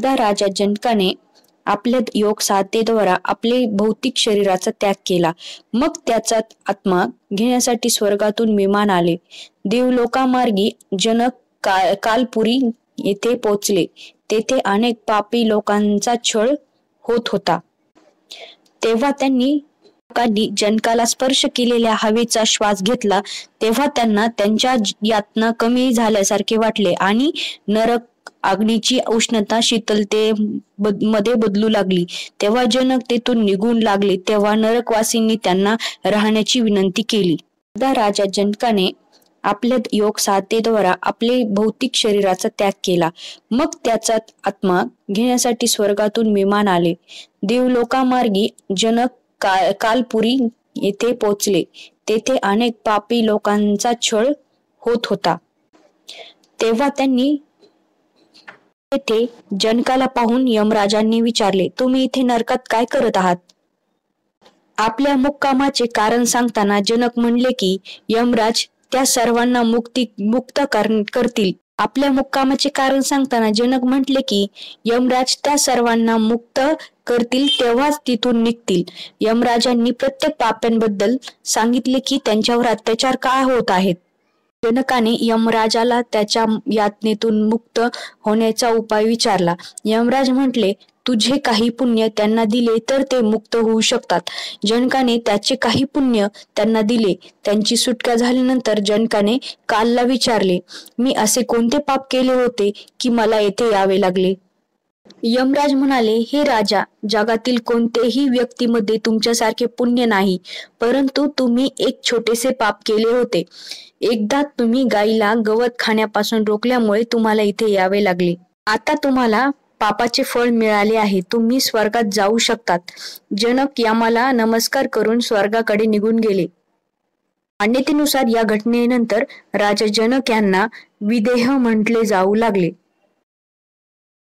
एकदा राजा जनकाने आपल्या योग साधनेद्वारा आपले भौतिक शरीराचा त्याग केला. मग त्याचा आत्मा घेण्यासाठी स्वर्गातून विमान आले. देवलोकामार्गी जनक कालपुरी येथे पोहोचले. तेथे अनेक पापी लोकांचा छळ होत होता. तेव्हा त्यांनी जनकाला स्पर्श केलेल्या हवेचा श्वास घेतला. तेव्हा त्यांना त्यांच्या यातना कमी झाल्यासारखे वाटले आणि नरक अग्नीची उष्णता शीतलते मध्ये बदलू लागली. तेव्हा जनक तेथून निघून लागले. तेव्हा नरकवासींनी त्यांना राहण्याची विनंती केली. एकदा राजा जनकाने आपल्या योग साधनेद्वारा आपले भौतिक शरीराचा त्याग केला. मग त्याचा आत्मा घेण्यासाठी स्वर्गातून विमान आले. देवलोकामार्गी जनक कालपुरी येथे पोहोचले. तेथे अनेक पापी लोकांचा छळ होत होता. तेव्हा त्यांनी तेथे जनकाला पाहून यमराजांनी विचारले, तुम्ही इथे नरकात काय करत आहात? आपल्या मुक्कामाचे कारण सांगताना जनक म्हणले की यमराज त्या सर्वांना मुक्त करतील. आपल्या मुक्कामाचे कारण सांगताना जनक म्हटले की यमराज त्या सर्वांना मुक्त करतील तेव्हाच तिथून निघतील. यमराजांनी प्रत्येक पाप्यांबद्दल सांगितले की त्यांच्यावर अत्याचार काय होत आहेत. जनकाने यमराजाला त्याच्या यातनेतून मुक्त होण्याचा उपाय विचारला. यमराज म्हटले, तुझे काही पुण्य त्यांना दिले तर ते मुक्त होऊ शकतात. जनकाने त्याचे काही पुण्य त्यांना दिले. त्यांची सुटका झाल्यानंतर जनकाने कालला विचारले, मी असे कोणते पाप केले होते की मला येथे यावे लागले? यमराज म्हणाले, हे राजा, जगातील कोणत्याही व्यक्तीमध्ये तुमच्यासारखे पुण्य नाही, परंतु तुम्ही एक छोटेसे पाप केले होते. एकदा तुम्ही गायीला गवत खाण्यापासून रोखल्यामुळे तुम्हाला इथे यावे लागले. आता तुम्हाला पापाचे फळ मिळाले आहे. तुम्ही स्वर्गात जाऊ शकतात. जनक यमाला नमस्कार करून स्वर्गाकडे निघून गेले. मान्यतेनुसार या घटनेनंतर राजा जनक यांना विदेह म्हटले जाऊ लागले.